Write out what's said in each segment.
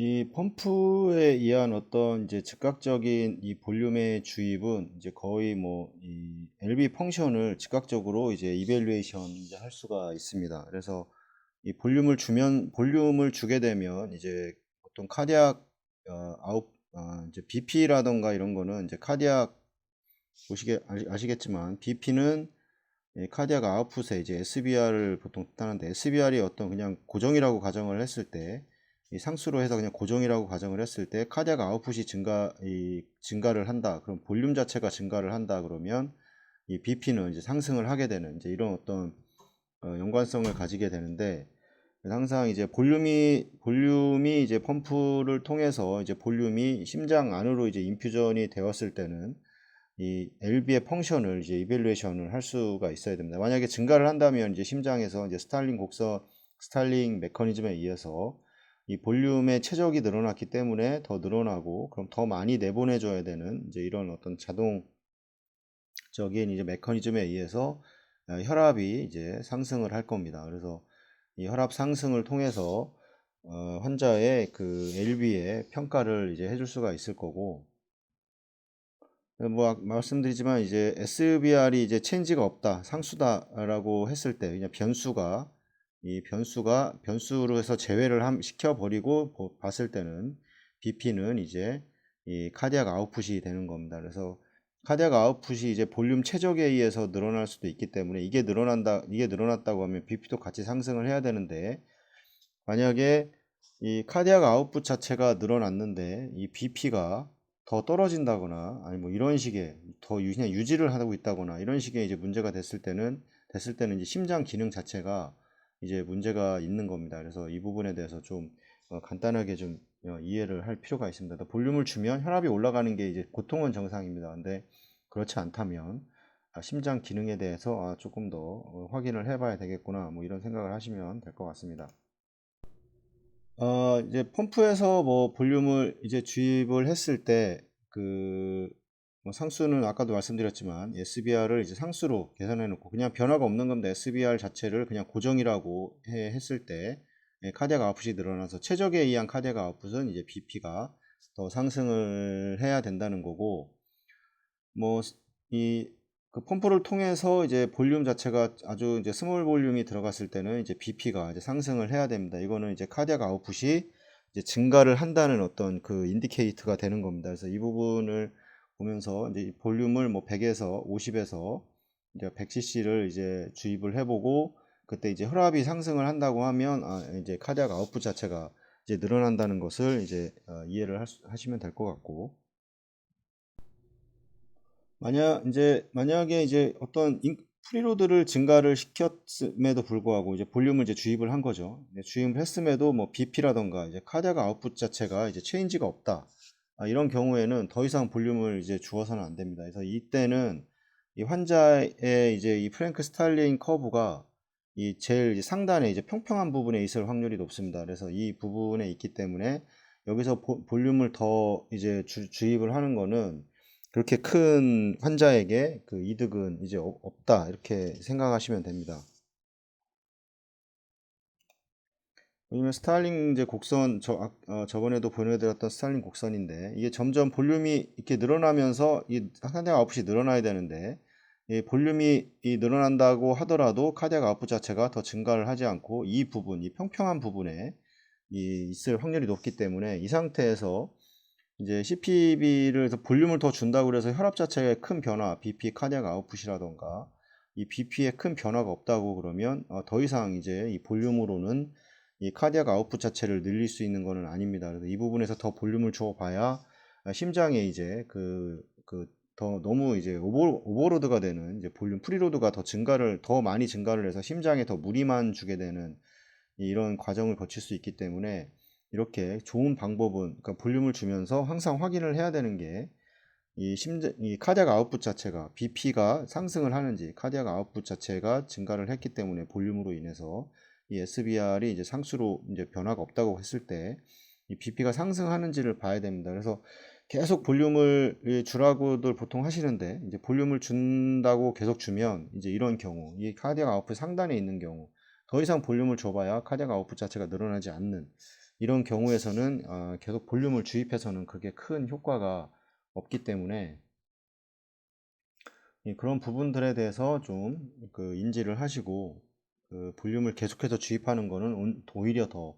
이 펌프에 의한 어떤 이제 즉각적인 이 볼륨의 주입은 이제 거의 뭐 이 LV 펑션을 즉각적으로 이제 이벨리에이션 이제 할 수가 있습니다. 그래서 이 볼륨을 주게 되면 이제 보통 카디악 이제 BP라던가 이런 거는 이제 카디악 아시겠지만 BP는 카디악 아웃풋에 이제 SBR을 보통 뜻하는데 SBR이 어떤 그냥 고정이라고 가정을 했을 때 이 상수로 해서 그냥 고정이라고 가정을 했을 때 카디악 아웃풋이 증가를 한다. 그럼 볼륨 자체가 증가를 한다. 그러면 이 BP는 이제 상승을 하게 되는 이제 이런 어떤 연관성을 가지게 되는데 항상 이제 볼륨이 이제 펌프를 통해서 이제 볼륨이 심장 안으로 이제 인퓨전이 되었을 때는 이 LB의 펑션을 이제 이벨리에이션을 할 수가 있어야 됩니다. 만약에 증가를 한다면 이제 심장에서 이제 스탈링 메커니즘에 의해서 이 볼륨의 최적이 늘어났기 때문에 더 늘어나고 그럼 더 많이 내보내줘야 되는 이제 이런 어떤 자동적인 이제 메커니즘에 의해서 혈압이 이제 상승을 할 겁니다. 그래서 이 혈압 상승을 통해서 환자의 그 LB의 평가를 이제 해줄 수가 있을 거고 뭐 말씀드리지만 이제 SBR이 이제 체인지가 없다, 상수다라고 했을 때 그냥 변수로 해서 제외를 시켜 버리고 봤을 때는 BP는 이제 이 카디악 아웃풋이 되는 겁니다. 그래서 카디악 아웃풋이 이제 볼륨 최적에 의해서 늘어날 수도 있기 때문에 이게 늘어났다고 하면 BP도 같이 상승을 해야 되는데 만약에 이 카디악 아웃풋 자체가 늘어났는데 이 BP가 더 떨어진다거나 아니 뭐 이런 식의 그냥 유지를 하고 있다거나 이런 식의 이제 문제가 됐을 때는 이제 심장 기능 자체가 이제 문제가 있는 겁니다. 그래서 이 부분에 대해서 좀 간단하게 좀 이해를 할 필요가 있습니다. 볼륨을 주면 혈압이 올라가는 게 이제 보통은 정상입니다. 근데 그렇지 않다면 심장 기능에 대해서 조금 더 확인을 해봐야 되겠구나 뭐 이런 생각을 하시면 될 것 같습니다. 이제 펌프에서 뭐 볼륨을 이제 주입을 했을 때, 뭐 상수는 아까도 말씀드렸지만, SBR을 이제 상수로 계산해 놓고, 그냥 변화가 없는 겁니다. SBR 자체를 그냥 고정이라고 했을 때, 카디악 아웃풋이 늘어나서, 최적에 의한 카디악 아웃풋은 이제 BP가 더 상승을 해야 된다는 거고, 뭐, 이, 그 펌프를 통해서 이제 볼륨 자체가 아주 이제 스몰 볼륨이 들어갔을 때는 이제 BP가 이제 상승을 해야 됩니다. 이거는 이제 카디악 아웃풋이 이제 증가를 한다는 어떤 그 인디케이터가 되는 겁니다. 그래서 이 부분을 보면서 이제 이 볼륨을 뭐 100에서 50에서 이제 100cc를 이제 주입을 해보고 그때 이제 혈압이 상승을 한다고 하면 이제 카디악 아웃풋 자체가 이제 늘어난다는 것을 이제 이해를 하시면 될 것 같고 만약에 이제 어떤 프리로드를 증가를 시켰음에도 불구하고 이제 볼륨을 이제 주입을 한 거죠. 주입을 했음에도 뭐 BP라던가 이제 카디악 아웃풋 자체가 이제 체인지가 없다. 이런 경우에는 더 이상 볼륨을 이제 주어서는 안 됩니다. 그래서 이때는 이 환자의 이제 이 프랭크 스탈린 커브가 이 제일 이제 상단에 이제 평평한 부분에 있을 확률이 높습니다. 그래서 이 부분에 있기 때문에 여기서 볼륨을 더 이제 주입을 하는 거는 그렇게 큰 환자에게 그 이득은 이제 없다 이렇게 생각하시면 됩니다. 왜냐면 스타일링 이제 곡선 저번에도 보내드렸던 스타일링 곡선인데 이게 점점 볼륨이 이렇게 늘어나면서 이 카디악 아웃풋이 늘어나야 되는데 이 볼륨이 늘어난다고 하더라도 카디악 아웃풋 자체가 더 증가를 하지 않고 이 평평한 부분에 있을 확률이 높기 때문에 이 상태에서 이제 CPB를 볼륨을 더 준다고 그래서 혈압 자체에 큰 변화, BP 카디악 아웃풋이라던가 이 BP에 큰 변화가 없다고 그러면 더 이상 이제 이 볼륨으로는 이 카디악 아웃풋 자체를 늘릴 수 있는 것은 아닙니다. 그래서 이 부분에서 더 볼륨을 줘 봐야 심장에 이제 더 너무 이제 오버로드가 되는 이제 볼륨 프리로드가 더 많이 증가를 해서 심장에 더 무리만 주게 되는 이런 과정을 거칠 수 있기 때문에 이렇게 좋은 방법은 그러니까 볼륨을 주면서 항상 확인을 해야 되는 게 이 카디악 아웃풋 자체가 BP가 상승을 하는지 카디악 아웃풋 자체가 증가를 했기 때문에 볼륨으로 인해서 이 SBR이 이제 상수로 이제 변화가 없다고 했을 때 이 BP가 상승하는지를 봐야 됩니다. 그래서 계속 볼륨을 주라고들 보통 하시는데 이제 볼륨을 준다고 계속 주면 이제 이런 경우 이 카디악 아웃풋 상단에 있는 경우 더 이상 볼륨을 줘봐야 카디악 아웃풋 자체가 늘어나지 않는 이런 경우에서는 계속 볼륨을 주입해서는 그게 큰 효과가 없기 때문에 그런 부분들에 대해서 좀 그 인지를 하시고 그 볼륨을 계속해서 주입하는 거는 오히려 더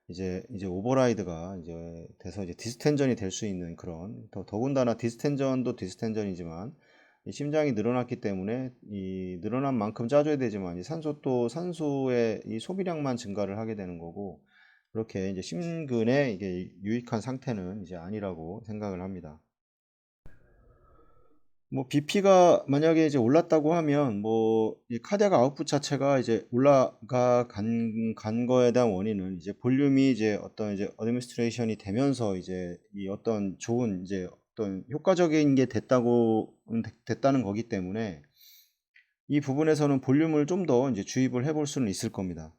이제 오버라이드가 이제 돼서 이제 디스텐전이 될 수 있는 그런 더군다나 디스텐전도 디스텐전이지만 이 심장이 늘어났기 때문에 이 늘어난 만큼 짜줘야 되지만 이 산소의 이 소비량만 증가를 하게 되는 거고 그렇게 이제 심근에 이게 유익한 상태는 이제 아니라고 생각을 합니다. 뭐 BP가 만약에 이제 올랐다고 하면 뭐 이 카디악 아웃풋 자체가 이제 올라가 간 거에 대한 원인은 이제 볼륨이 이제 어떤 이제 어드미니스트레이션이 되면서 이제 이 어떤 좋은 이제 어떤 효과적인 게 됐다는 거기 때문에 이 부분에서는 볼륨을 좀 더 이제 주입을 해볼 수는 있을 겁니다.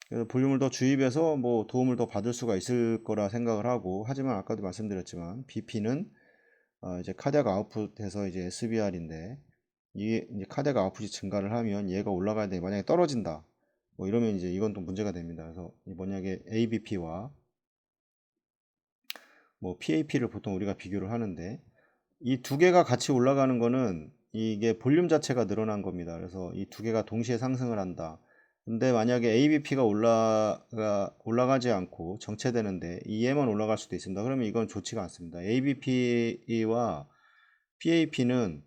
그래서 볼륨을 더 주입해서 뭐 도움을 더 받을 수가 있을 거라 생각을 하고 하지만 아까도 말씀드렸지만 BP는 이제 카디악 아웃풋에서 이제 SBR인데 이게 이제 카디악 아웃풋이 증가를 하면 얘가 올라가야 돼. 만약에 떨어진다. 뭐 이러면 이제 이건 또 문제가 됩니다. 그래서 만약에 ABP와 뭐 PAP를 보통 우리가 비교를 하는데 이 두 개가 같이 올라가는 거는 이게 볼륨 자체가 늘어난 겁니다. 그래서 이 두 개가 동시에 상승을 한다. 근데 만약에 ABP가 올라가지 않고 정체되는데 EM은 올라갈 수도 있습니다. 그러면 이건 좋지가 않습니다. ABP와 PAP는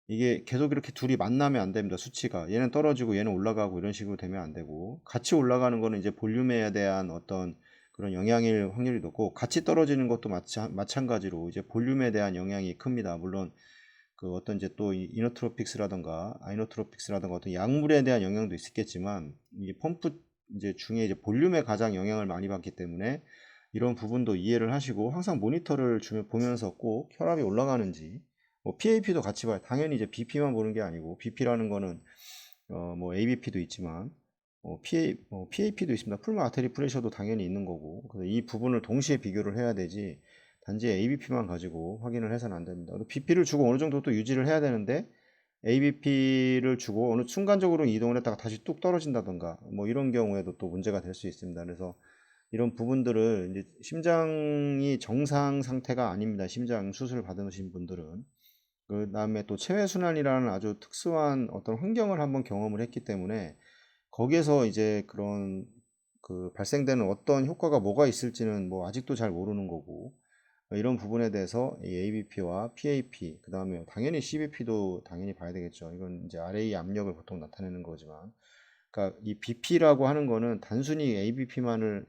이게 계속 이렇게 둘이 만나면 안 됩니다. 수치가 얘는 떨어지고 얘는 올라가고 이런 식으로 되면 안 되고 같이 올라가는 거는 이제 볼륨에 대한 어떤 그런 영향일 확률이 높고 같이 떨어지는 것도 마찬가지로 이제 볼륨에 대한 영향이 큽니다. 물론 그 어떤 이제 또 이노트로픽스라던가 아이노트로픽스라던가 어떤 약물에 대한 영향도 있겠지만 이 펌프 이제 중에 이제 볼륨에 가장 영향을 많이 받기 때문에 이런 부분도 이해를 하시고 항상 모니터를 보면서 꼭 혈압이 올라가는지 뭐 PAP도 같이 봐요. 당연히 이제 BP만 보는 게 아니고 BP라는 거는 뭐 ABP도 있지만 PAP도 있습니다. 풀마 아테리 프레셔도 당연히 있는 거고 그래서 이 부분을 동시에 비교를 해야 되지 단지 ABP만 가지고 확인을 해서는 안 됩니다. BP를 주고 어느 정도 또 유지를 해야 되는데 ABP를 주고 어느 순간적으로 이동을 했다가 다시 뚝 떨어진다던가 뭐 이런 경우에도 또 문제가 될 수 있습니다. 그래서 이런 부분들을 이제 심장이 정상 상태가 아닙니다. 심장 수술을 받으신 분들은 그 다음에 또 체외순환이라는 아주 특수한 어떤 환경을 한번 경험을 했기 때문에 거기에서 이제 그런 그 발생되는 어떤 효과가 뭐가 있을지는 뭐 아직도 잘 모르는 거고 이런 부분에 대해서 이 ABP와 PAP 그 다음에 당연히 CBP도 당연히 봐야 되겠죠. 이건 이제 RA 압력을 보통 나타내는 거지만 그러니까 이 BP라고 하는 거는 단순히 ABP만을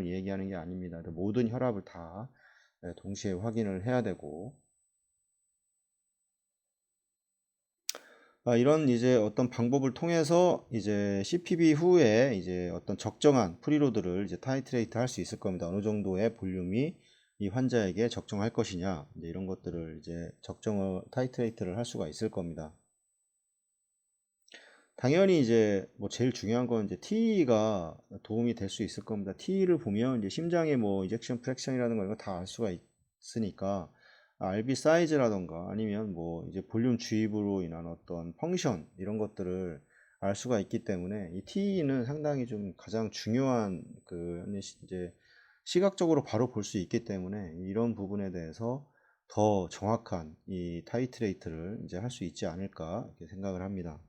얘기하는 게 아닙니다. 모든 혈압을 다 동시에 확인을 해야 되고 이런 이제 어떤 방법을 통해서 이제 CPB 후에 이제 어떤 적정한 프리로드를 이제 타이트레이트 할 수 있을 겁니다. 어느 정도의 볼륨이 이 환자에게 적정할 것이냐 이제 이런 것들을 이제 타이트레이트를 할 수가 있을 겁니다. 당연히 이제 뭐 제일 중요한 건 이제 T가 도움이 될 수 있을 겁니다. T를 보면 이제 심장의 뭐 이젝션 프랙션이라는 거 이거 다 알 수가 있으니까 RB 사이즈라던가 아니면 뭐 이제 볼륨 주입으로 인한 어떤 펑션 이런 것들을 알 수가 있기 때문에 이 T는 상당히 좀 가장 중요한 그 이제 시각적으로 바로 볼 수 있기 때문에 이런 부분에 대해서 더 정확한 이 타이트레이트를 이제 할 수 있지 않을까 이렇게 생각을 합니다.